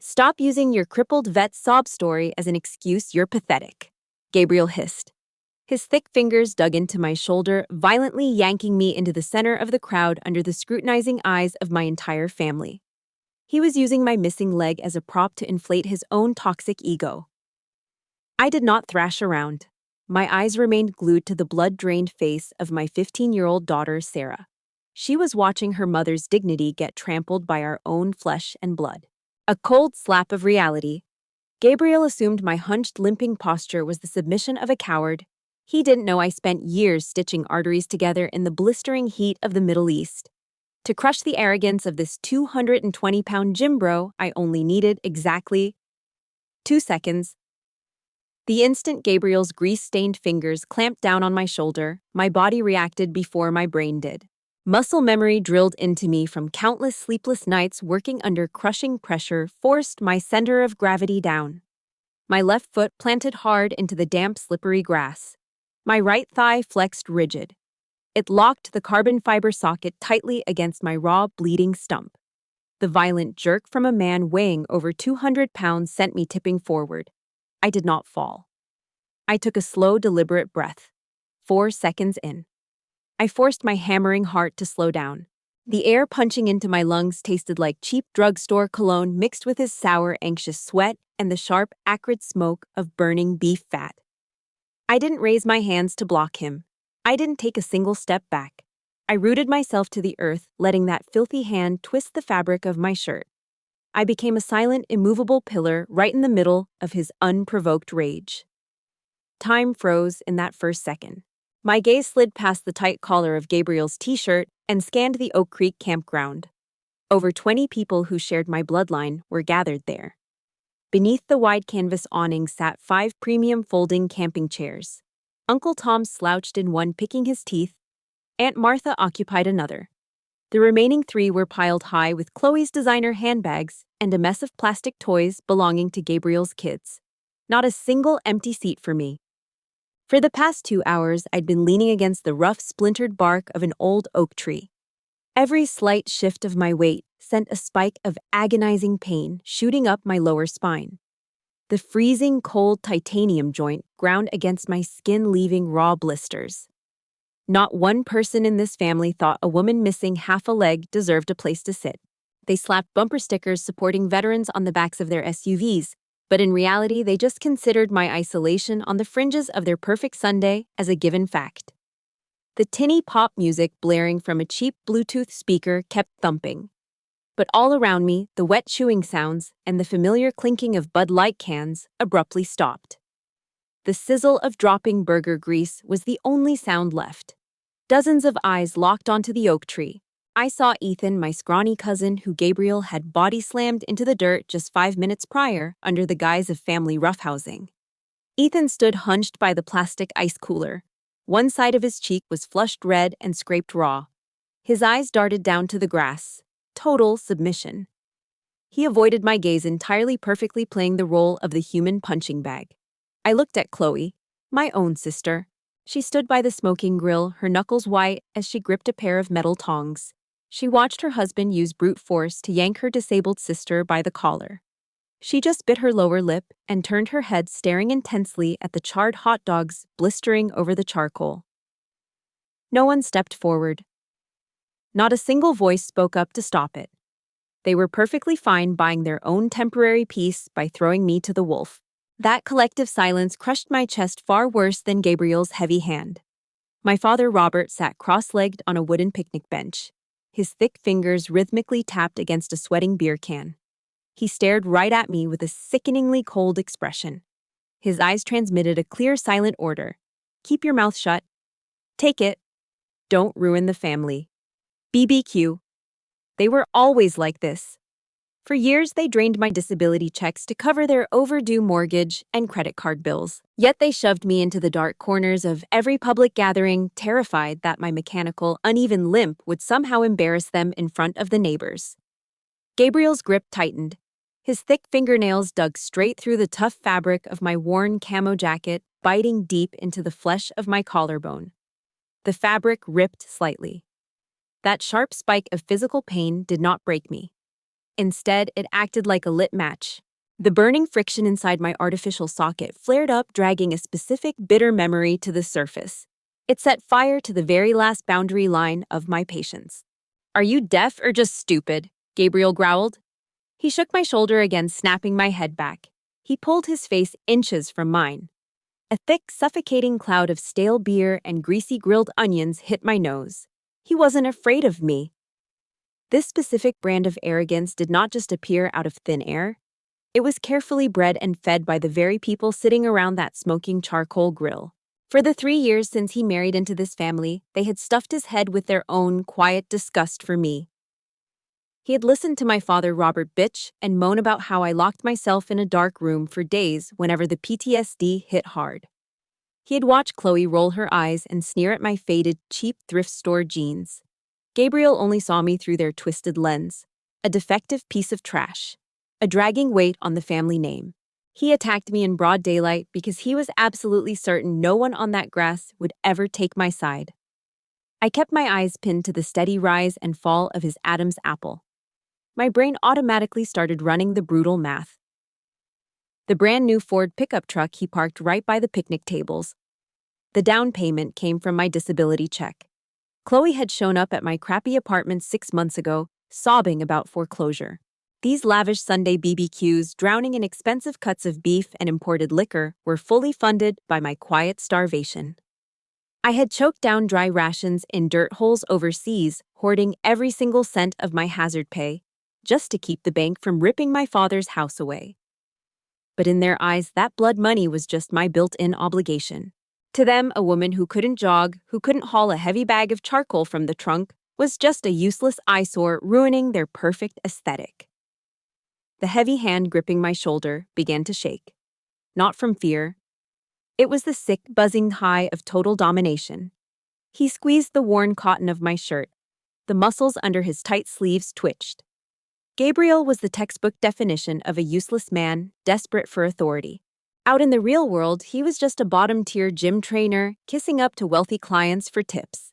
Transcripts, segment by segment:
Stop using your crippled vet sob story as an excuse, you're pathetic. Gabriel hissed. His thick fingers dug into my shoulder, violently yanking me into the center of the crowd under the scrutinizing eyes of my entire family. He was using my missing leg as a prop to inflate his own toxic ego. I did not thrash around. My eyes remained glued to the blood-drained face of my 15-year-old daughter, Sarah. She was watching her mother's dignity get trampled by our own flesh and blood. A cold slap of reality. Gabriel assumed my hunched, limping posture was the submission of a coward. He didn't know I spent years stitching arteries together in the blistering heat of the Middle East. To crush the arrogance of this 220-pound gym bro, I only needed exactly 2 seconds. The instant Gabriel's grease-stained fingers clamped down on my shoulder, my body reacted before my brain did. Muscle memory drilled into me from countless sleepless nights working under crushing pressure forced my center of gravity down. My left foot planted hard into the damp, slippery grass. My right thigh flexed rigid. It locked the carbon fiber socket tightly against my raw, bleeding stump. The violent jerk from a man weighing over 200 pounds sent me tipping forward. I did not fall. I took a slow, deliberate breath. 4 seconds in. I forced my hammering heart to slow down. The air punching into my lungs tasted like cheap drugstore cologne mixed with his sour, anxious sweat and the sharp, acrid smoke of burning beef fat. I didn't raise my hands to block him. I didn't take a single step back. I rooted myself to the earth, letting that filthy hand twist the fabric of my shirt. I became a silent, immovable pillar right in the middle of his unprovoked rage. Time froze in that first second. My gaze slid past the tight collar of Gabriel's t-shirt and scanned the Oak Creek campground. Over 20 people who shared my bloodline were gathered there. Beneath the wide canvas awning sat 5 premium folding camping chairs. Uncle Tom slouched in one, picking his teeth. Aunt Martha occupied another. The remaining 3 were piled high with Chloe's designer handbags and a mess of plastic toys belonging to Gabriel's kids. Not a single empty seat for me. For the past 2 hours, I'd been leaning against the rough, splintered bark of an old oak tree. Every slight shift of my weight sent a spike of agonizing pain shooting up my lower spine. The freezing cold titanium joint ground against my skin, leaving raw blisters. Not one person in this family thought a woman missing half a leg deserved a place to sit. They slapped bumper stickers supporting veterans on the backs of their SUVs, but in reality, they just considered my isolation on the fringes of their perfect Sunday as a given fact. The tinny pop music blaring from a cheap Bluetooth speaker kept thumping. But all around me, the wet chewing sounds and the familiar clinking of Bud Light cans abruptly stopped. The sizzle of dropping burger grease was the only sound left. Dozens of eyes locked onto the oak tree. I saw Ethan, my scrawny cousin who Gabriel had body slammed into the dirt just 5 minutes prior under the guise of family roughhousing. Ethan stood hunched by the plastic ice cooler. One side of his cheek was flushed red and scraped raw. His eyes darted down to the grass. Total submission. He avoided my gaze entirely, perfectly playing the role of the human punching bag. I looked at Chloe, my own sister. She stood by the smoking grill, her knuckles white as she gripped a pair of metal tongs. She watched her husband use brute force to yank her disabled sister by the collar. She just bit her lower lip and turned her head, staring intensely at the charred hot dogs blistering over the charcoal. No one stepped forward. Not a single voice spoke up to stop it. They were perfectly fine buying their own temporary peace by throwing me to the wolf. That collective silence crushed my chest far worse than Gabriel's heavy hand. My father Robert sat cross-legged on a wooden picnic bench. His thick fingers rhythmically tapped against a sweating beer can. He stared right at me with a sickeningly cold expression. His eyes transmitted a clear, silent order. Keep your mouth shut. Take it. Don't ruin the family. BBQ. They were always like this. For years, they drained my disability checks to cover their overdue mortgage and credit card bills. Yet they shoved me into the dark corners of every public gathering, terrified that my mechanical, uneven limp would somehow embarrass them in front of the neighbors. Gabriel's grip tightened. His thick fingernails dug straight through the tough fabric of my worn camo jacket, biting deep into the flesh of my collarbone. The fabric ripped slightly. That sharp spike of physical pain did not break me. Instead, it acted like a lit match. The burning friction inside my artificial socket flared up, dragging a specific bitter memory to the surface. It set fire to the very last boundary line of my patience. "Are you deaf or just stupid?" Gabriel growled. He shook my shoulder again, snapping my head back. He pulled his face inches from mine. A thick, suffocating cloud of stale beer and greasy grilled onions hit my nose. He wasn't afraid of me. This specific brand of arrogance did not just appear out of thin air. It was carefully bred and fed by the very people sitting around that smoking charcoal grill. For the 3 years since he married into this family, they had stuffed his head with their own quiet disgust for me. He had listened to my father Robert bitch and moan about how I locked myself in a dark room for days whenever the PTSD hit hard. He had watched Chloe roll her eyes and sneer at my faded, cheap thrift store jeans. Gabriel only saw me through their twisted lens, a defective piece of trash, a dragging weight on the family name. He attacked me in broad daylight because he was absolutely certain no one on that grass would ever take my side. I kept my eyes pinned to the steady rise and fall of his Adam's apple. My brain automatically started running the brutal math. The brand new Ford pickup truck he parked right by the picnic tables. The down payment came from my disability check. Chloe had shown up at my crappy apartment 6 months ago, sobbing about foreclosure. These lavish Sunday BBQs, drowning in expensive cuts of beef and imported liquor, were fully funded by my quiet starvation. I had choked down dry rations in dirt holes overseas, hoarding every single cent of my hazard pay, just to keep the bank from ripping my father's house away. But in their eyes, that blood money was just my built-in obligation. To them, a woman who couldn't jog, who couldn't haul a heavy bag of charcoal from the trunk, was just a useless eyesore ruining their perfect aesthetic. The heavy hand gripping my shoulder began to shake. Not from fear. It was the sick, buzzing high of total domination. He squeezed the worn cotton of my shirt. The muscles under his tight sleeves twitched. Gabriel was the textbook definition of a useless man, desperate for authority. Out in the real world, he was just a bottom-tier gym trainer, kissing up to wealthy clients for tips.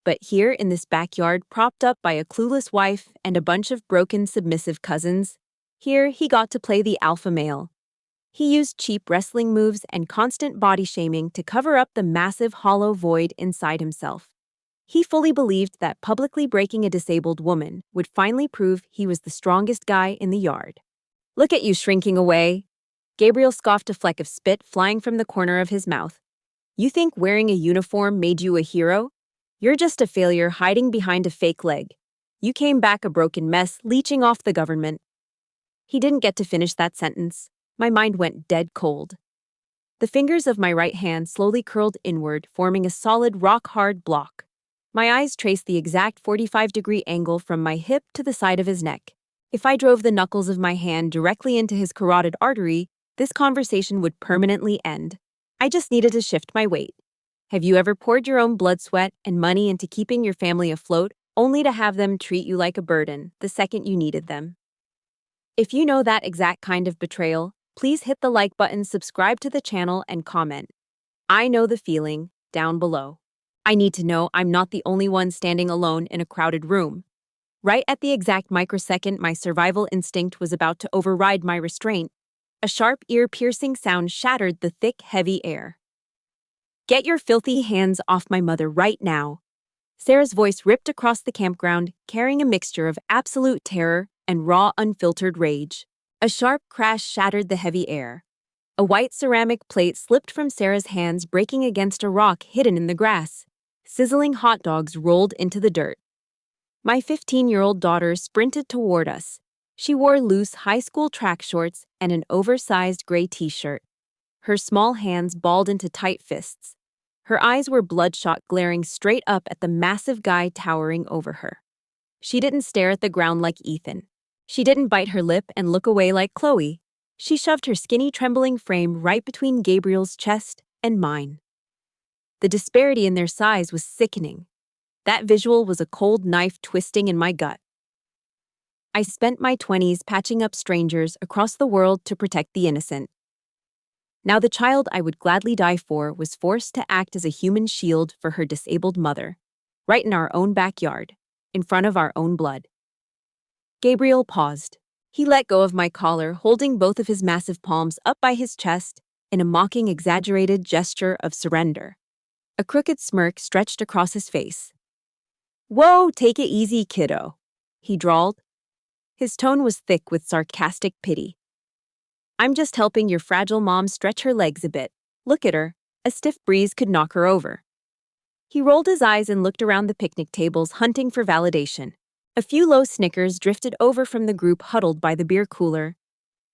But here in this backyard, propped up by a clueless wife and a bunch of broken, submissive cousins, here he got to play the alpha male. He used cheap wrestling moves and constant body shaming to cover up the massive hollow void inside himself. He fully believed that publicly breaking a disabled woman would finally prove he was the strongest guy in the yard. "Look at you shrinking away." Gabriel scoffed, a fleck of spit flying from the corner of his mouth. "You think wearing a uniform made you a hero? You're just a failure hiding behind a fake leg. You came back a broken mess, leeching off the government." He didn't get to finish that sentence. My mind went dead cold. The fingers of my right hand slowly curled inward, forming a solid, rock-hard block. My eyes traced the exact 45-degree angle from my hip to the side of his neck. If I drove the knuckles of my hand directly into his carotid artery, this conversation would permanently end. I just needed to shift my weight. Have you ever poured your own blood, sweat, and money into keeping your family afloat, only to have them treat you like a burden the second you needed them? If you know that exact kind of betrayal, please hit the like button, subscribe to the channel, and comment. I know the feeling down below. I need to know I'm not the only one standing alone in a crowded room. Right at the exact microsecond my survival instinct was about to override my restraint, a sharp, ear-piercing sound shattered the thick, heavy air. "Get your filthy hands off my mother right now." Sarah's voice ripped across the campground, carrying a mixture of absolute terror and raw, unfiltered rage. A sharp crash shattered the heavy air. A white ceramic plate slipped from Sarah's hands, breaking against a rock hidden in the grass. Sizzling hot dogs rolled into the dirt. My 15-year-old daughter sprinted toward us. She wore loose high school track shorts and an oversized gray t-shirt. Her small hands balled into tight fists. Her eyes were bloodshot, glaring straight up at the massive guy towering over her. She didn't stare at the ground like Ethan. She didn't bite her lip and look away like Chloe. She shoved her skinny, trembling frame right between Gabriel's chest and mine. The disparity in their size was sickening. That visual was a cold knife twisting in my gut. I spent my 20s patching up strangers across the world to protect the innocent. Now the child I would gladly die for was forced to act as a human shield for her disabled mother, right in our own backyard, in front of our own blood. Gabriel paused. He let go of my collar, holding both of his massive palms up by his chest in a mocking, exaggerated gesture of surrender. A crooked smirk stretched across his face. "Whoa, take it easy, kiddo," he drawled. His tone was thick with sarcastic pity. "I'm just helping your fragile mom stretch her legs a bit. Look at her. A stiff breeze could knock her over." He rolled his eyes and looked around the picnic tables, hunting for validation. A few low snickers drifted over from the group huddled by the beer cooler.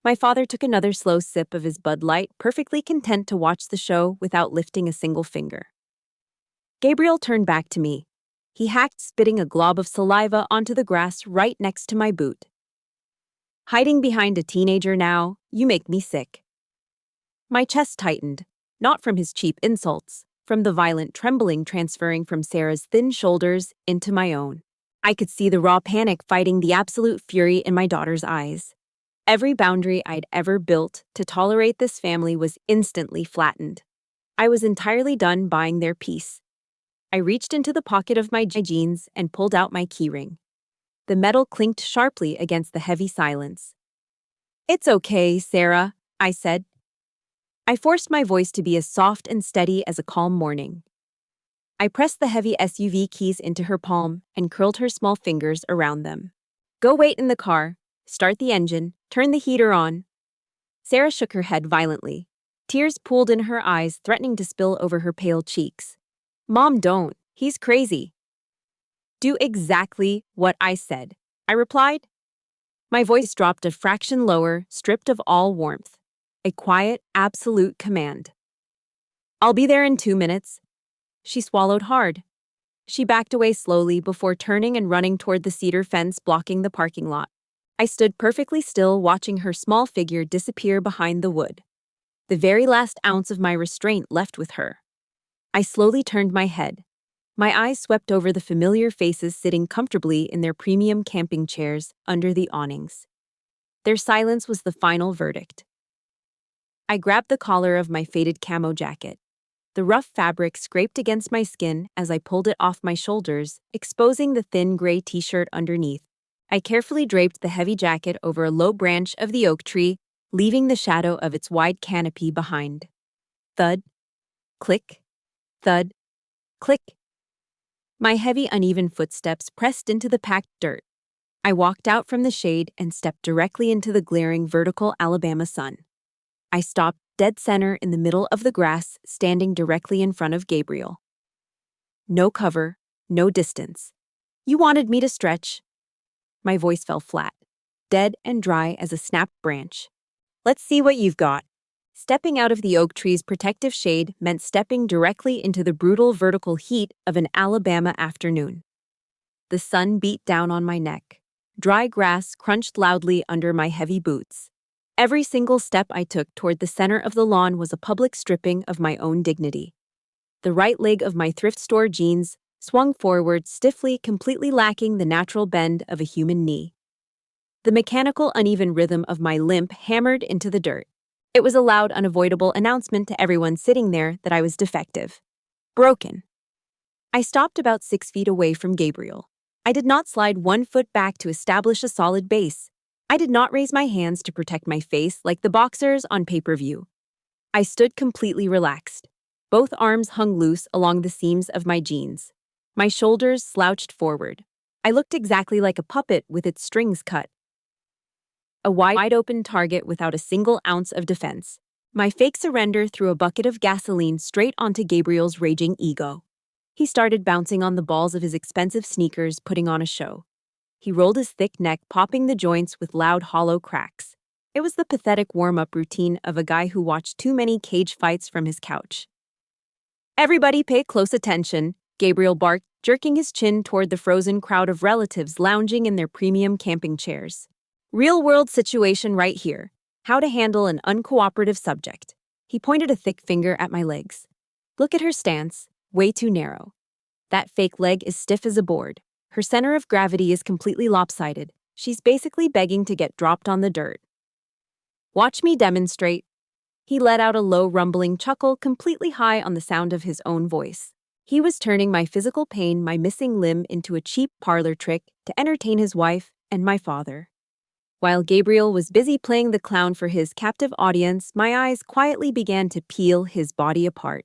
My father took another slow sip of his Bud Light, perfectly content to watch the show without lifting a single finger. Gabriel turned back to me. He hacked, spitting a glob of saliva onto the grass right next to my boot. "Hiding behind a teenager now, you make me sick." My chest tightened, not from his cheap insults, from the violent trembling transferring from Sarah's thin shoulders into my own. I could see the raw panic fighting the absolute fury in my daughter's eyes. Every boundary I'd ever built to tolerate this family was instantly flattened. I was entirely done buying their peace. I reached into the pocket of my jeans and pulled out my keyring. The metal clinked sharply against the heavy silence. "It's okay, Sarah," I said. I forced my voice to be as soft and steady as a calm morning. I pressed the heavy SUV keys into her palm and curled her small fingers around them. "Go wait in the car, start the engine, turn the heater on." Sarah shook her head violently. Tears pooled in her eyes, threatening to spill over her pale cheeks. "Mom, don't. He's crazy." "Do exactly what I said," I replied. My voice dropped a fraction lower, stripped of all warmth. A quiet, absolute command. "I'll be there in 2 minutes." She swallowed hard. She backed away slowly before turning and running toward the cedar fence blocking the parking lot. I stood perfectly still, watching her small figure disappear behind the wood. The very last ounce of my restraint left with her. I slowly turned my head. My eyes swept over the familiar faces sitting comfortably in their premium camping chairs under the awnings. Their silence was the final verdict. I grabbed the collar of my faded camo jacket. The rough fabric scraped against my skin as I pulled it off my shoulders, exposing the thin gray t-shirt underneath. I carefully draped the heavy jacket over a low branch of the oak tree, leaving the shadow of its wide canopy behind. Thud. Click. Thud. Click. My heavy, uneven footsteps pressed into the packed dirt. I walked out from the shade and stepped directly into the glaring vertical Alabama sun. I stopped dead center in the middle of the grass, standing directly in front of Gabriel. No cover, no distance. "You wanted me to stretch." My voice fell flat, dead and dry as a snapped branch. "Let's see what you've got." Stepping out of the oak tree's protective shade meant stepping directly into the brutal vertical heat of an Alabama afternoon. The sun beat down on my neck. Dry grass crunched loudly under my heavy boots. Every single step I took toward the center of the lawn was a public stripping of my own dignity. The right leg of my thrift store jeans swung forward stiffly, completely lacking the natural bend of a human knee. The mechanical, uneven rhythm of my limp hammered into the dirt. It was a loud, unavoidable announcement to everyone sitting there that I was defective. Broken. I stopped about 6 feet away from Gabriel. I did not slide 1 foot back to establish a solid base. I did not raise my hands to protect my face like the boxers on pay-per-view. I stood completely relaxed. Both arms hung loose along the seams of my jeans. My shoulders slouched forward. I looked exactly like a puppet with its strings cut. A wide-open target without a single ounce of defense. My fake surrender threw a bucket of gasoline straight onto Gabriel's raging ego. He started bouncing on the balls of his expensive sneakers, putting on a show. He rolled his thick neck, popping the joints with loud, hollow cracks. It was the pathetic warm-up routine of a guy who watched too many cage fights from his couch. "Everybody pay close attention," Gabriel barked, jerking his chin toward the frozen crowd of relatives lounging in their premium camping chairs. "Real-world situation right here. How to handle an uncooperative subject." He pointed a thick finger at my legs. "Look at her stance, way too narrow. That fake leg is stiff as a board. Her center of gravity is completely lopsided. She's basically begging to get dropped on the dirt. Watch me demonstrate." He let out a low, rumbling chuckle, completely high on the sound of his own voice. He was turning my physical pain, my missing limb, into a cheap parlor trick to entertain his wife and my father. While Gabriel was busy playing the clown for his captive audience, my eyes quietly began to peel his body apart.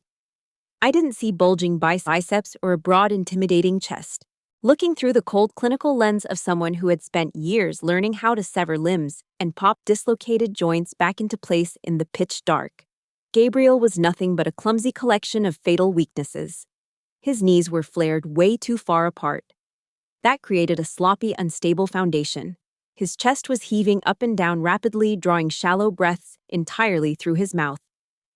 I didn't see bulging biceps or a broad, intimidating chest. Looking through the cold clinical lens of someone who had spent years learning how to sever limbs and pop dislocated joints back into place in the pitch dark, Gabriel was nothing but a clumsy collection of fatal weaknesses. His knees were flared way too far apart. That created a sloppy, unstable foundation. His chest was heaving up and down rapidly, drawing shallow breaths entirely through his mouth.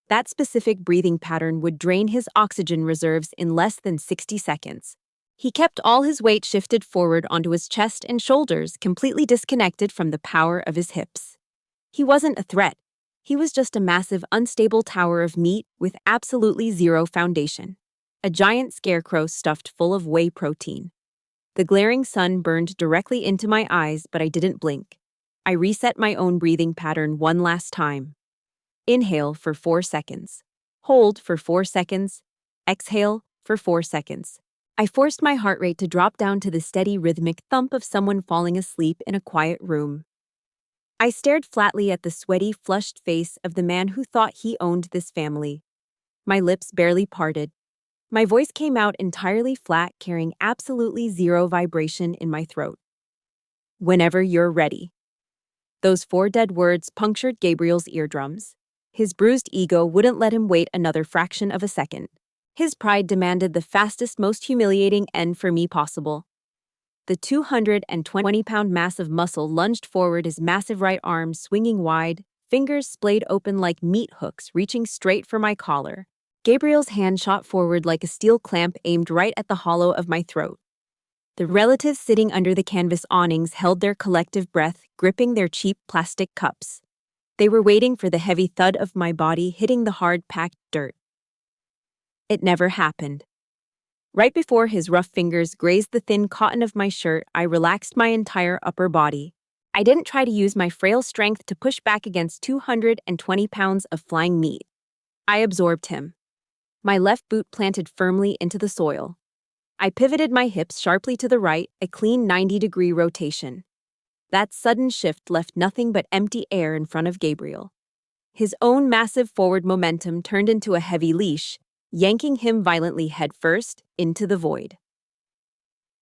That specific breathing pattern would drain his oxygen reserves in less than 60 seconds. He kept all his weight shifted forward onto his chest and shoulders, completely disconnected from the power of his hips. He wasn't a threat. He was just a massive, unstable tower of meat with absolutely zero foundation. A giant scarecrow stuffed full of whey protein. The glaring sun burned directly into my eyes, but I didn't blink. I reset my own breathing pattern one last time. Inhale for 4 seconds. Hold for 4 seconds. Exhale for 4 seconds. I forced my heart rate to drop down to the steady rhythmic thump of someone falling asleep in a quiet room. I stared flatly at the sweaty, flushed face of the man who thought he owned this family. My lips barely parted. My voice came out entirely flat, carrying absolutely zero vibration in my throat. Whenever you're ready. Those 4 dead words punctured Gabriel's eardrums. His bruised ego wouldn't let him wait another fraction of a second. His pride demanded the fastest, most humiliating end for me possible. The 220-pound mass of muscle lunged forward, his massive right arm swinging wide, fingers splayed open like meat hooks reaching straight for my collar. Gabriel's hand shot forward like a steel clamp aimed right at the hollow of my throat. The relatives sitting under the canvas awnings held their collective breath, gripping their cheap plastic cups. They were waiting for the heavy thud of my body hitting the hard-packed dirt. It never happened. Right before his rough fingers grazed the thin cotton of my shirt, I relaxed my entire upper body. I didn't try to use my frail strength to push back against 220 pounds of flying meat. I absorbed him. My left boot planted firmly into the soil. I pivoted my hips sharply to the right, a clean 90-degree rotation. That sudden shift left nothing but empty air in front of Gabriel. His own massive forward momentum turned into a heavy leash, yanking him violently headfirst into the void.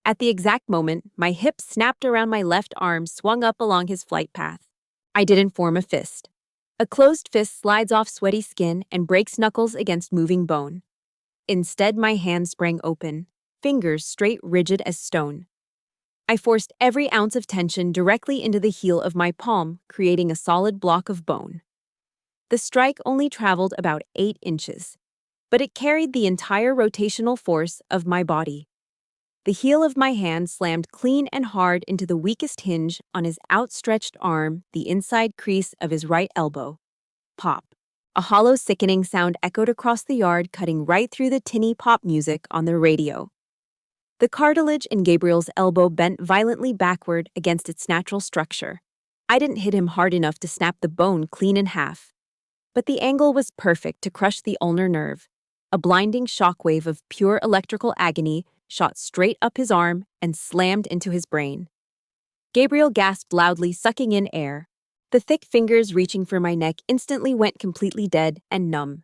At the exact moment, my hip snapped around my left arm, swung up along his flight path. I didn't form a fist. A closed fist slides off sweaty skin and breaks knuckles against moving bone. Instead, my hand sprang open, fingers straight, rigid as stone. I forced every ounce of tension directly into the heel of my palm, creating a solid block of bone. The strike only traveled about 8 inches, but it carried the entire rotational force of my body. The heel of my hand slammed clean and hard into the weakest hinge on his outstretched arm, the inside crease of his right elbow. Pop. A hollow, sickening sound echoed across the yard, cutting right through the tinny pop music on the radio. The cartilage in Gabriel's elbow bent violently backward against its natural structure. I didn't hit him hard enough to snap the bone clean in half, but the angle was perfect to crush the ulnar nerve. A blinding shockwave of pure electrical agony shot straight up his arm and slammed into his brain. Gabriel gasped loudly, sucking in air. The thick fingers reaching for my neck instantly went completely dead and numb.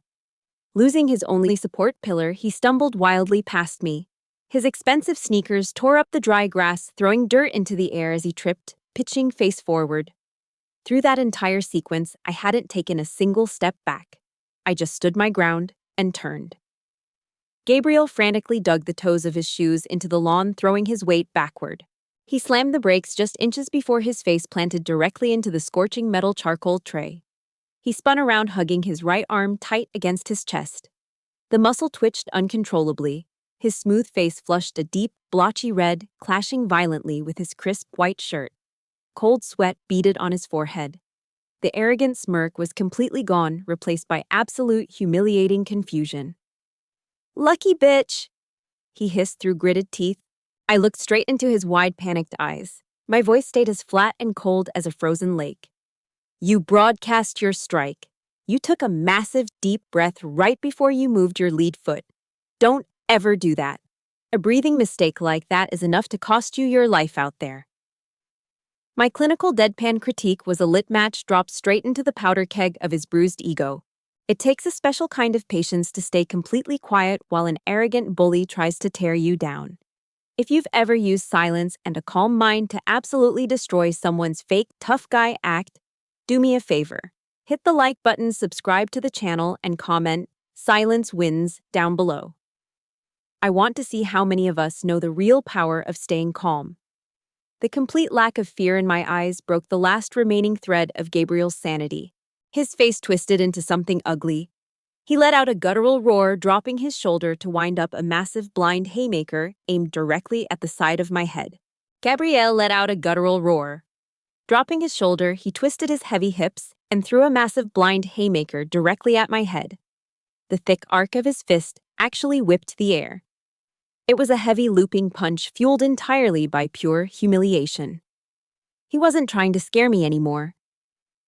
Losing his only support pillar, he stumbled wildly past me. His expensive sneakers tore up the dry grass, throwing dirt into the air as he tripped, pitching face forward. Through that entire sequence, I hadn't taken a single step back. I just stood my ground and turned. Gabriel frantically dug the toes of his shoes into the lawn, throwing his weight backward. He slammed the brakes just inches before his face planted directly into the scorching metal charcoal tray. He spun around, hugging his right arm tight against his chest. The muscle twitched uncontrollably. His smooth face flushed a deep, blotchy red, clashing violently with his crisp white shirt. Cold sweat beaded on his forehead. The arrogant smirk was completely gone, replaced by absolute, humiliating confusion. "Lucky bitch!" he hissed through gritted teeth. I looked straight into his wide, panicked eyes. My voice stayed as flat and cold as a frozen lake. "You broadcast your strike. You took a massive, deep breath right before you moved your lead foot. Don't ever do that. A breathing mistake like that is enough to cost you your life out there." My clinical deadpan critique was a lit match dropped straight into the powder keg of his bruised ego. It takes a special kind of patience to stay completely quiet while an arrogant bully tries to tear you down. If you've ever used silence and a calm mind to absolutely destroy someone's fake tough guy act, do me a favor. Hit the like button, subscribe to the channel, and comment, "Silence wins," down below. I want to see how many of us know the real power of staying calm. The complete lack of fear in my eyes broke the last remaining thread of Gabriel's sanity. His face twisted into something ugly. He let out a guttural roar, dropping his shoulder to wind up a massive blind haymaker aimed directly at the side of my head. Gabriel let out a guttural roar. Dropping his shoulder, he twisted his heavy hips and threw a massive blind haymaker directly at my head. The thick arc of his fist actually whipped the air. It was a heavy looping punch fueled entirely by pure humiliation. He wasn't trying to scare me anymore.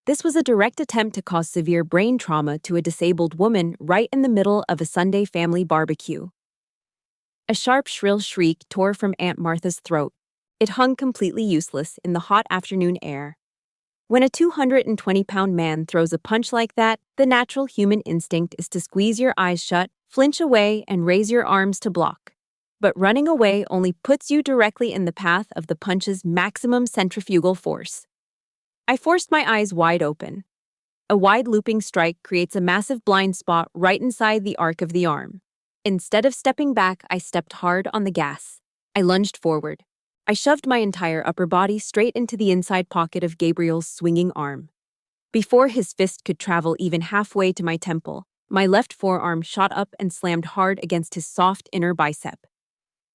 This was a direct attempt to cause severe brain trauma to a disabled woman right in the middle of a Sunday family barbecue. A sharp, shrill shriek tore from Aunt Martha's throat. It hung completely useless in the hot afternoon air. When a 220-pound man throws a punch like that, the natural human instinct is to squeeze your eyes shut, flinch away, and raise your arms to block. But running away only puts you directly in the path of the punch's maximum centrifugal force. I forced my eyes wide open. A wide looping strike creates a massive blind spot right inside the arc of the arm. Instead of stepping back, I stepped hard on the gas. I lunged forward. I shoved my entire upper body straight into the inside pocket of Gabriel's swinging arm. Before his fist could travel even halfway to my temple, my left forearm shot up and slammed hard against his soft inner bicep.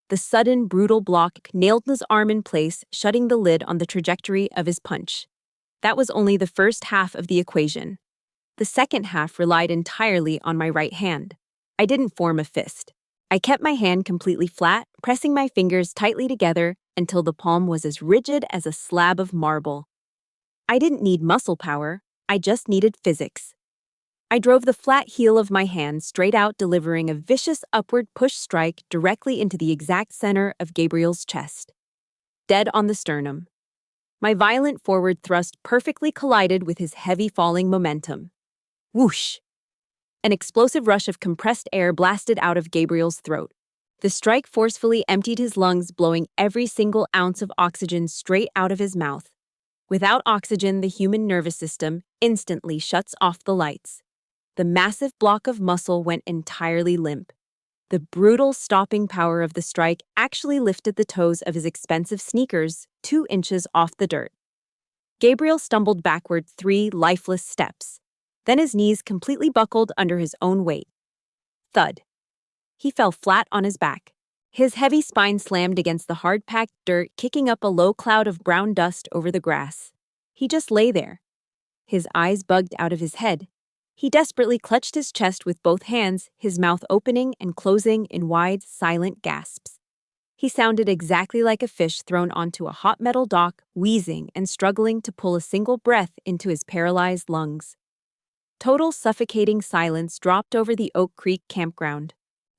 The sudden, brutal block nailed his arm in place, shutting the lid on the trajectory of his punch. That was only the first half of the equation. The second half relied entirely on my right hand. I didn't form a fist. I kept my hand completely flat, pressing my fingers tightly together until the palm was as rigid as a slab of marble. I didn't need muscle power, I just needed physics. I drove the flat heel of my hand straight out, delivering a vicious upward push strike directly into the exact center of Gabriel's chest. Dead on the sternum. My violent forward thrust perfectly collided with his heavy falling momentum. Whoosh! An explosive rush of compressed air blasted out of Gabriel's throat. The strike forcefully emptied his lungs, blowing every single ounce of oxygen straight out of his mouth. Without oxygen, the human nervous system instantly shuts off the lights. The massive block of muscle went entirely limp. The brutal stopping power of the strike actually lifted the toes of his expensive sneakers 2 inches off the dirt. Gabriel stumbled backward 3 lifeless steps. Then his knees completely buckled under his own weight. Thud. He fell flat on his back. His heavy spine slammed against the hard-packed dirt, kicking up a low cloud of brown dust over the grass. He just lay there. His eyes bugged out of his head. He desperately clutched his chest with both hands, his mouth opening and closing in wide, silent gasps. He sounded exactly like a fish thrown onto a hot metal dock, wheezing and struggling to pull a single breath into his paralyzed lungs. Total suffocating silence dropped over the Oak Creek campground.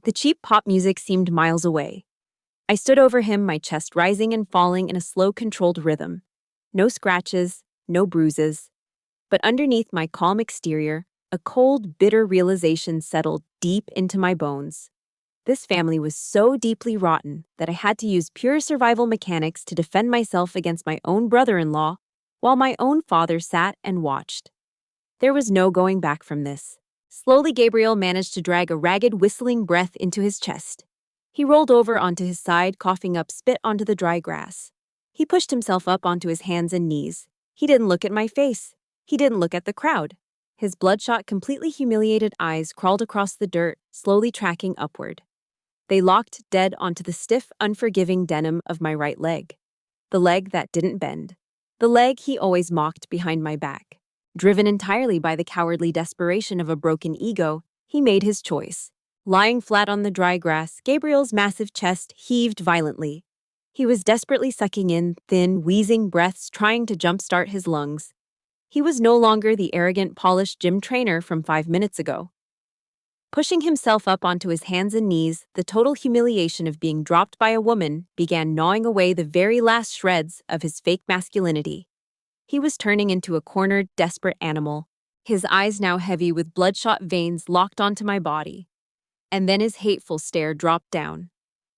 The cheap pop music seemed miles away. I stood over him, my chest rising and falling in a slow, controlled rhythm. No scratches, no bruises. But underneath my calm exterior, a cold, bitter realization settled deep into my bones. This family was so deeply rotten that I had to use pure survival mechanics to defend myself against my own brother-in-law, while my own father sat and watched. There was no going back from this. Slowly, Gabriel managed to drag a ragged, whistling breath into his chest. He rolled over onto his side, coughing up spit onto the dry grass. He pushed himself up onto his hands and knees. He didn't look at my face. He didn't look at the crowd. His bloodshot, completely humiliated eyes crawled across the dirt, slowly tracking upward. They locked dead onto the stiff, unforgiving denim of my right leg. The leg that didn't bend. The leg he always mocked behind my back. Driven entirely by the cowardly desperation of a broken ego, he made his choice. Lying flat on the dry grass, Gabriel's massive chest heaved violently. He was desperately sucking in thin, wheezing breaths, trying to jumpstart his lungs. He was no longer the arrogant, polished gym trainer from 5 minutes ago. Pushing himself up onto his hands and knees, the total humiliation of being dropped by a woman began gnawing away the very last shreds of his fake masculinity. He was turning into a cornered, desperate animal, his eyes now heavy with bloodshot veins locked onto my body. And then his hateful stare dropped down.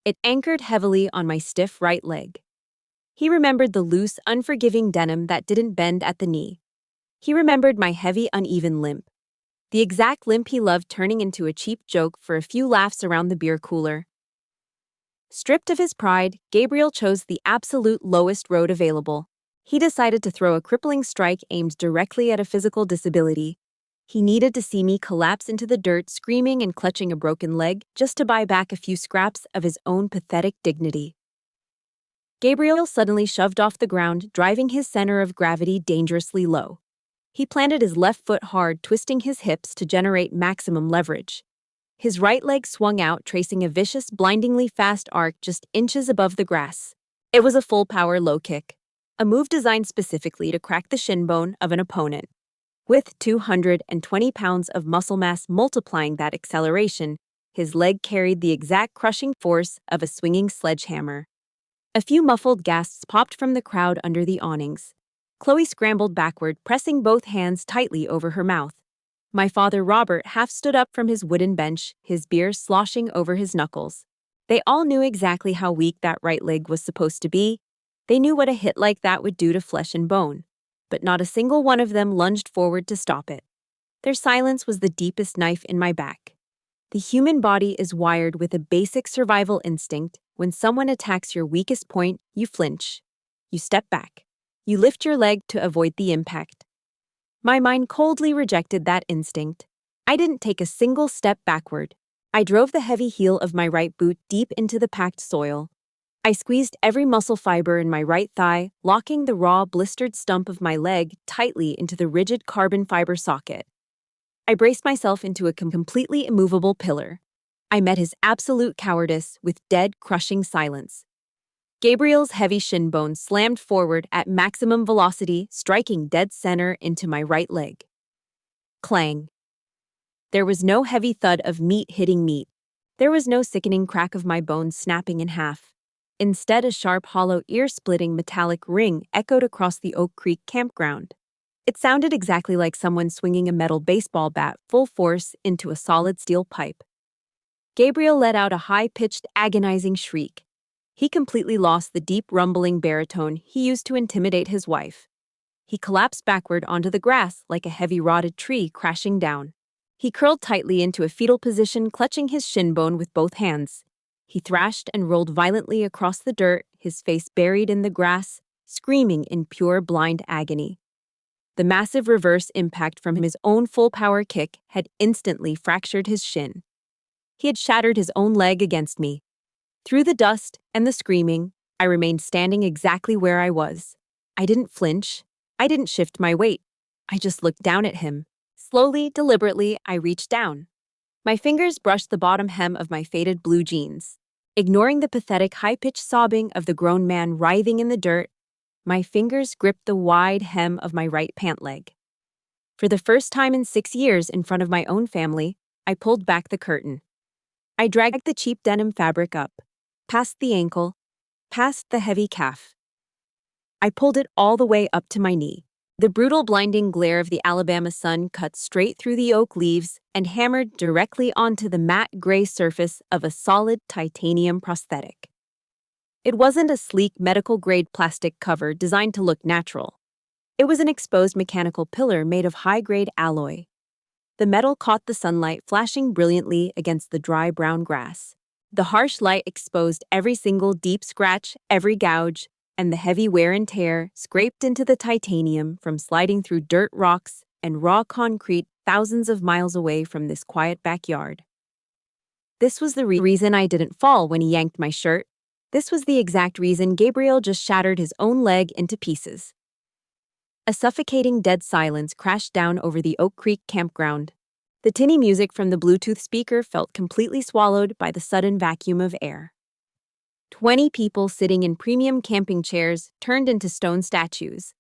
It anchored heavily on my stiff right leg. He remembered the loose, unforgiving denim that didn't bend at the knee. He remembered my heavy, uneven limp. The exact limp he loved turning into a cheap joke for a few laughs around the beer cooler. Stripped of his pride, Gabriel chose the absolute lowest road available. He decided to throw a crippling strike aimed directly at a physical disability. He needed to see me collapse into the dirt, screaming and clutching a broken leg, just to buy back a few scraps of his own pathetic dignity. Gabriel suddenly shoved off the ground, driving his center of gravity dangerously low. He planted his left foot hard, twisting his hips to generate maximum leverage. His right leg swung out, tracing a vicious, blindingly fast arc just inches above the grass. It was a full-power low kick, a move designed specifically to crack the shin bone of an opponent. With 220 pounds of muscle mass multiplying that acceleration, his leg carried the exact crushing force of a swinging sledgehammer. A few muffled gasps popped from the crowd under the awnings. Chloe scrambled backward, pressing both hands tightly over her mouth. My father Robert half stood up from his wooden bench, his beer sloshing over his knuckles. They all knew exactly how weak that right leg was supposed to be. They knew what a hit like that would do to flesh and bone. But not a single one of them lunged forward to stop it. Their silence was the deepest knife in my back. The human body is wired with a basic survival instinct. When someone attacks your weakest point, you flinch. You step back. You lift your leg to avoid the impact. My mind coldly rejected that instinct. I didn't take a single step backward. I drove the heavy heel of my right boot deep into the packed soil. I squeezed every muscle fiber in my right thigh, locking the raw, blistered stump of my leg tightly into the rigid carbon fiber socket. I braced myself into a completely immovable pillar. I met his absolute cowardice with dead, crushing silence. Gabriel's heavy shin bone slammed forward at maximum velocity, striking dead center into my right leg. Clang. There was no heavy thud of meat hitting meat. There was no sickening crack of my bones snapping in half. Instead, a sharp, hollow, ear-splitting metallic ring echoed across the Oak Creek campground. It sounded exactly like someone swinging a metal baseball bat full force into a solid steel pipe. Gabriel let out a high-pitched, agonizing shriek. He completely lost the deep, rumbling baritone he used to intimidate his wife. He collapsed backward onto the grass like a heavy rotted tree crashing down. He curled tightly into a fetal position, clutching his shin bone with both hands. He thrashed and rolled violently across the dirt, his face buried in the grass, screaming in pure blind agony. The massive reverse impact from his own full-power kick had instantly fractured his shin. He had shattered his own leg against me. Through the dust and the screaming, I remained standing exactly where I was. I didn't flinch. I didn't shift my weight. I just looked down at him. Slowly, deliberately, I reached down. My fingers brushed the bottom hem of my faded blue jeans. Ignoring the pathetic high-pitched sobbing of the grown man writhing in the dirt, my fingers gripped the wide hem of my right pant leg. For the first time in 6 years in front of my own family, I pulled back the curtain. I dragged the cheap denim fabric up, past the ankle, past the heavy calf. I pulled it all the way up to my knee. The brutal, blinding glare of the Alabama sun cut straight through the oak leaves and hammered directly onto the matte gray surface of a solid titanium prosthetic. It wasn't a sleek medical-grade plastic cover designed to look natural. It was an exposed mechanical pillar made of high-grade alloy. The metal caught the sunlight, flashing brilliantly against the dry brown grass. The harsh light exposed every single deep scratch, every gouge, and the heavy wear and tear scraped into the titanium from sliding through dirt, rocks, and raw concrete thousands of miles away from this quiet backyard. This was the reason I didn't fall when he yanked my shirt. This was the exact reason Gabriel just shattered his own leg into pieces. A suffocating dead silence crashed down over the Oak Creek campground. The tinny music from the Bluetooth speaker felt completely swallowed by the sudden vacuum of air. 20 people sitting in premium camping chairs turned into stone statues.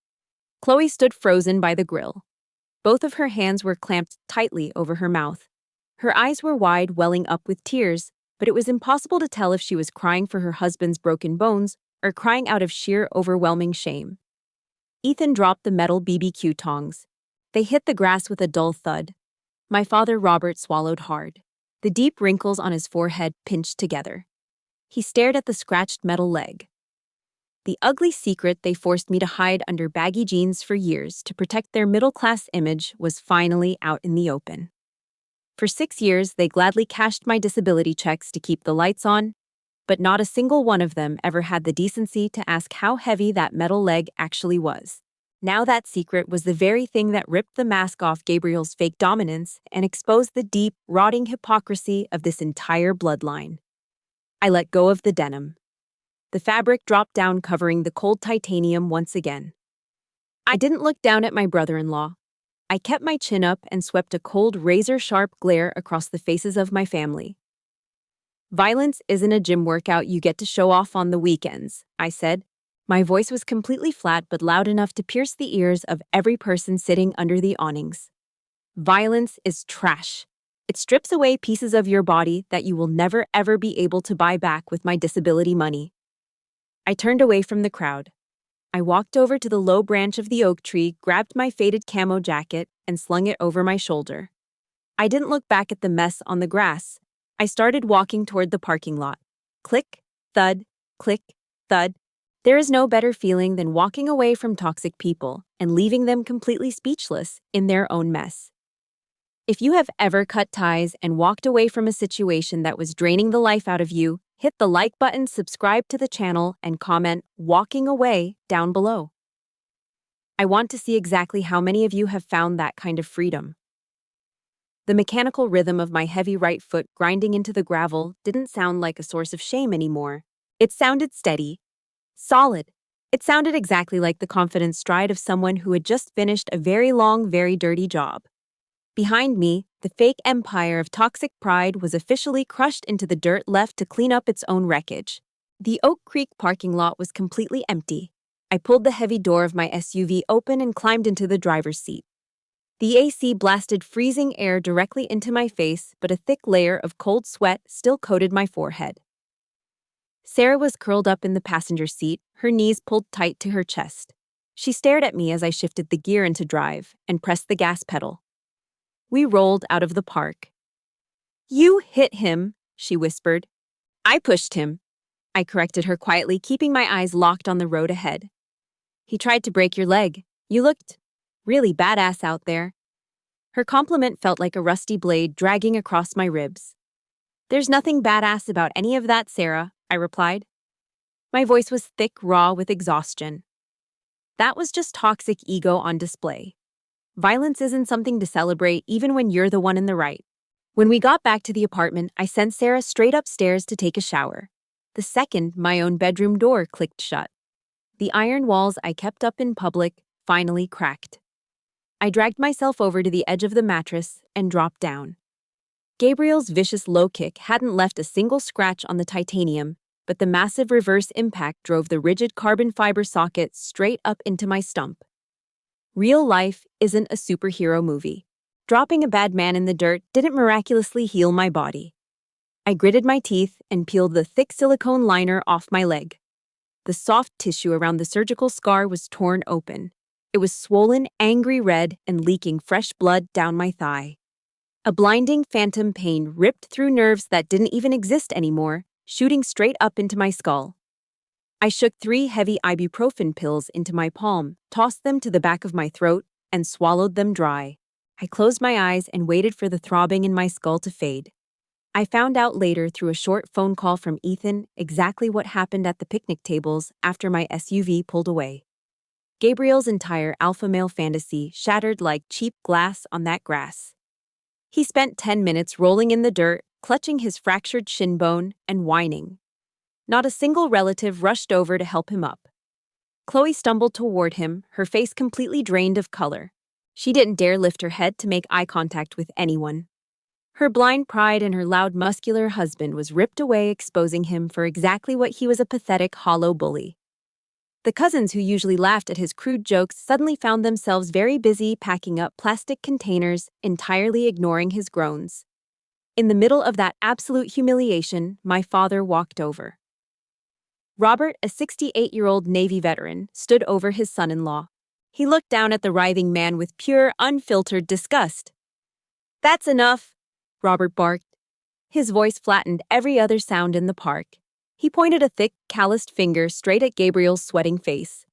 Chloe stood frozen by the grill. Both of her hands were clamped tightly over her mouth. Her eyes were wide, welling up with tears, but it was impossible to tell if she was crying for her husband's broken bones or crying out of sheer, overwhelming shame. Ethan dropped the metal BBQ tongs. They hit the grass with a dull thud. My father Robert swallowed hard. The deep wrinkles on his forehead pinched together. He stared at the scratched metal leg. The ugly secret they forced me to hide under baggy jeans for years to protect their middle-class image was finally out in the open. For 6 years, they gladly cashed my disability checks to keep the lights on, but not a single one of them ever had the decency to ask how heavy that metal leg actually was. Now that secret was the very thing that ripped the mask off Gabriel's fake dominance and exposed the deep, rotting hypocrisy of this entire bloodline. I let go of the denim. The fabric dropped down, covering the cold titanium once again. I didn't look down at my brother-in-law. I kept my chin up and swept a cold, razor-sharp glare across the faces of my family. Violence isn't a gym workout you get to show off on the weekends, I said. My voice was completely flat but loud enough to pierce the ears of every person sitting under the awnings. Violence is trash. It strips away pieces of your body that you will never ever be able to buy back with my disability money. I turned away from the crowd. I walked over to the low branch of the oak tree, grabbed my faded camo jacket, and slung it over my shoulder. I didn't look back at the mess on the grass. I started walking toward the parking lot. Click, thud, click, thud. There is no better feeling than walking away from toxic people and leaving them completely speechless in their own mess. If you have ever cut ties and walked away from a situation that was draining the life out of you, hit the like button, subscribe to the channel, and comment "walking away" down below. I want to see exactly how many of you have found that kind of freedom. The mechanical rhythm of my heavy right foot grinding into the gravel didn't sound like a source of shame anymore. It sounded steady, solid. It sounded exactly like the confident stride of someone who had just finished a very long, very dirty job. Behind me, the fake empire of toxic pride was officially crushed into the dirt left to clean up its own wreckage. The Oak Creek parking lot was completely empty. I pulled the heavy door of my SUV open and climbed into the driver's seat. The AC blasted freezing air directly into my face, but a thick layer of cold sweat still coated my forehead. Sarah was curled up in the passenger seat, her knees pulled tight to her chest. She stared at me as I shifted the gear into drive and pressed the gas pedal. We rolled out of the park. "You hit him," she whispered. "I pushed him." I corrected her quietly, keeping my eyes locked on the road ahead. "He tried to break your leg. You looked really badass out there." Her compliment felt like a rusty blade dragging across my ribs. "There's nothing badass about any of that, Sarah," I replied. My voice was thick, raw with exhaustion. That was just toxic ego on display. Violence isn't something to celebrate even when you're the one in the right. When we got back to the apartment, I sent Sarah straight upstairs to take a shower. The second my own bedroom door clicked shut. The iron walls I kept up in public finally cracked. I dragged myself over to the edge of the mattress and dropped down. Gabriel's vicious low kick hadn't left a single scratch on the titanium, but the massive reverse impact drove the rigid carbon fiber socket straight up into my stump. Real life isn't a superhero movie. Dropping a bad man in the dirt didn't miraculously heal my body. I gritted my teeth and peeled the thick silicone liner off my leg. The soft tissue around the surgical scar was torn open. It was swollen, angry red, and leaking fresh blood down my thigh. A blinding phantom pain ripped through nerves that didn't even exist anymore, shooting straight up into my skull. I shook 3 heavy ibuprofen pills into my palm, tossed them to the back of my throat, and swallowed them dry. I closed my eyes and waited for the throbbing in my skull to fade. I found out later through a short phone call from Ethan exactly what happened at the picnic tables after my SUV pulled away. Gabriel's entire alpha male fantasy shattered like cheap glass on that grass. He spent 10 minutes rolling in the dirt, clutching his fractured shin bone and whining. Not a single relative rushed over to help him up. Chloe stumbled toward him, her face completely drained of color. She didn't dare lift her head to make eye contact with anyone. Her blind pride in her loud, muscular husband was ripped away, exposing him for exactly what he was: a pathetic, hollow bully. The cousins who usually laughed at his crude jokes suddenly found themselves very busy packing up plastic containers, entirely ignoring his groans. In the middle of that absolute humiliation, my father walked over. Robert, a 68-year-old Navy veteran, stood over his son-in-law. He looked down at the writhing man with pure, unfiltered disgust. "That's enough," Robert barked. His voice flattened every other sound in the park. He pointed a thick, calloused finger straight at Gabriel's sweating face.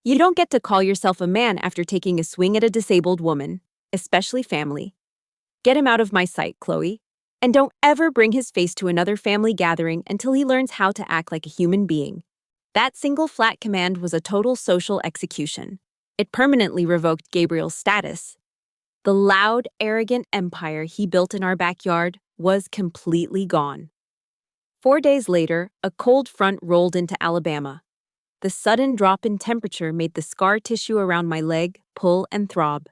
"You don't get to call yourself a man after taking a swing at a disabled woman, especially family. Get him out of my sight, Chloe. And don't ever bring his face to another family gathering until he learns how to act like a human being." That single flat command was a total social execution. It permanently revoked Gabriel's status. The loud, arrogant empire he built in our backyard was completely gone. 4 days later, a cold front rolled into Alabama. The sudden drop in temperature made the scar tissue around my leg pull and throb.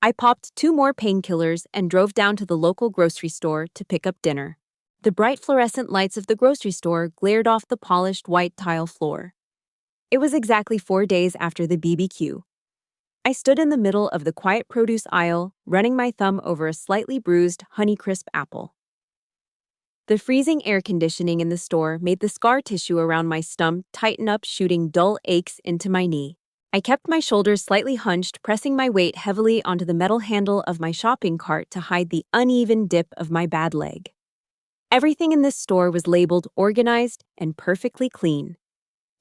I popped 2 more painkillers and drove down to the local grocery store to pick up dinner. The bright fluorescent lights of the grocery store glared off the polished white tile floor. It was exactly 4 days after the BBQ. I stood in the middle of the quiet produce aisle, running my thumb over a slightly bruised Honeycrisp apple. The freezing air conditioning in the store made the scar tissue around my stump tighten up, shooting dull aches into my knee. I kept my shoulders slightly hunched, pressing my weight heavily onto the metal handle of my shopping cart to hide the uneven dip of my bad leg. Everything in this store was labeled organized and perfectly clean.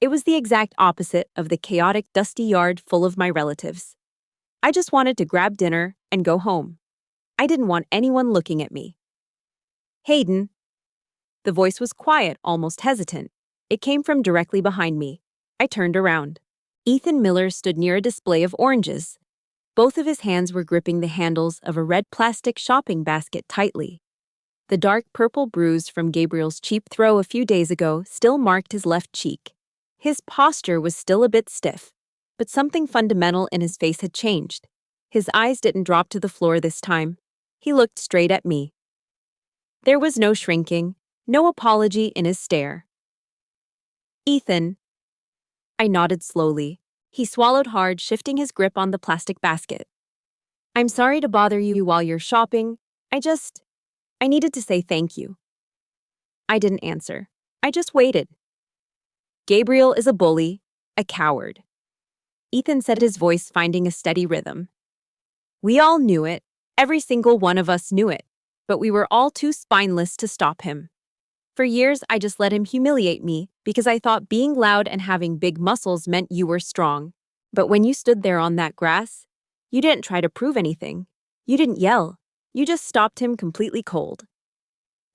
It was the exact opposite of the chaotic, dusty yard full of my relatives. I just wanted to grab dinner and go home. I didn't want anyone looking at me. "Hayden." The voice was quiet, almost hesitant. It came from directly behind me. I turned around. Ethan Miller stood near a display of oranges. Both of his hands were gripping the handles of a red plastic shopping basket tightly. The dark purple bruise from Gabriel's cheap throw a few days ago still marked his left cheek. His posture was still a bit stiff, but something fundamental in his face had changed. His eyes didn't drop to the floor this time. He looked straight at me. There was no shrinking, no apology in his stare. "Ethan." I nodded slowly. He swallowed hard, shifting his grip on the plastic basket. "I'm sorry to bother you while you're shopping. I needed to say thank you." I didn't answer. I just waited. "Gabriel is a bully, a coward," Ethan said, his voice finding a steady rhythm. "We all knew it. Every single one of us knew it. But we were all too spineless to stop him. For years, I just let him humiliate me because I thought being loud and having big muscles meant you were strong. But when you stood there on that grass, you didn't try to prove anything. You didn't yell. You just stopped him completely cold."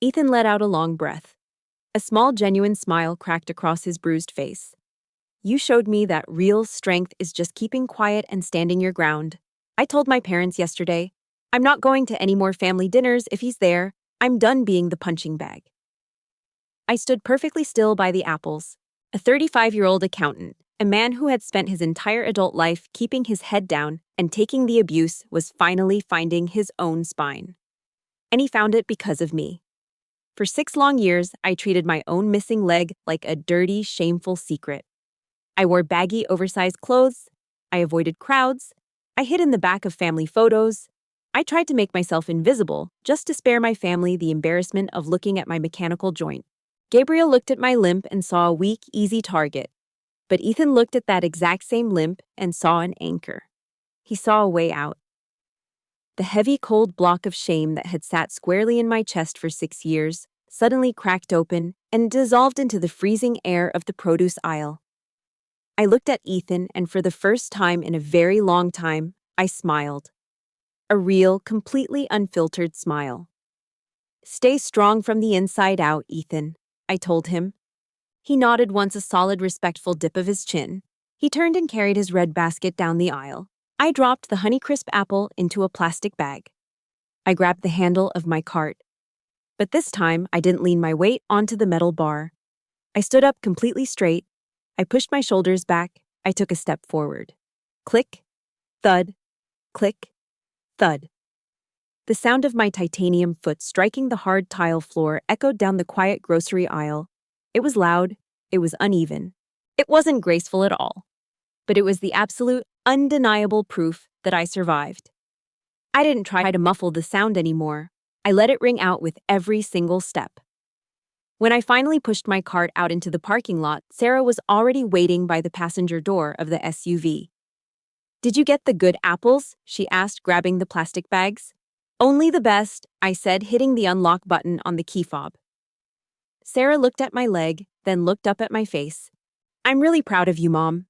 Ethan let out a long breath. A small, genuine smile cracked across his bruised face. "You showed me that real strength is just keeping quiet and standing your ground. I told my parents yesterday, I'm not going to any more family dinners if he's there. I'm done being the punching bag." I stood perfectly still by the apples. A 35-year-old accountant, a man who had spent his entire adult life keeping his head down and taking the abuse, was finally finding his own spine. And he found it because of me. For 6 long years, I treated my own missing leg like a dirty, shameful secret. I wore baggy, oversized clothes. I avoided crowds. I hid in the back of family photos. I tried to make myself invisible just to spare my family the embarrassment of looking at my mechanical joint. Gabriel looked at my limp and saw a weak, easy target. But Ethan looked at that exact same limp and saw an anchor. He saw a way out. The heavy, cold block of shame that had sat squarely in my chest for 6 years suddenly cracked open and dissolved into the freezing air of the produce aisle. I looked at Ethan, and for the first time in a very long time, I smiled. A real, completely unfiltered smile. "Stay strong from the inside out, Ethan," I told him. He nodded once, a solid, respectful dip of his chin. He turned and carried his red basket down the aisle. I dropped the Honeycrisp apple into a plastic bag. I grabbed the handle of my cart. But this time, I didn't lean my weight onto the metal bar. I stood up completely straight. I pushed my shoulders back. I took a step forward. Click, thud, click, thud. The sound of my titanium foot striking the hard tile floor echoed down the quiet grocery aisle. It was loud. It was uneven. It wasn't graceful at all. But it was the absolute, undeniable proof that I survived. I didn't try to muffle the sound anymore. I let it ring out with every single step. When I finally pushed my cart out into the parking lot, Sarah was already waiting by the passenger door of the SUV. Did you get the good apples? She asked, grabbing the plastic bags. Only the best, I said, hitting the unlock button on the key fob. Sarah looked at my leg, then looked up at my face. I'm really proud of you, Mom.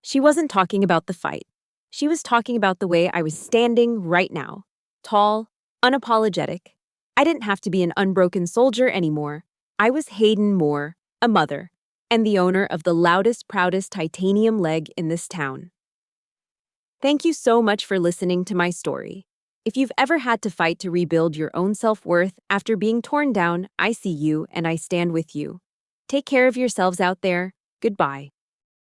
She wasn't talking about the fight. She was talking about the way I was standing right now. Tall, unapologetic. I didn't have to be an unbroken soldier anymore. I was Hayden Moore, a mother, and the owner of the loudest, proudest titanium leg in this town. Thank you so much for listening to my story. If you've ever had to fight to rebuild your own self-worth after being torn down, I see you and I stand with you. Take care of yourselves out there. Goodbye.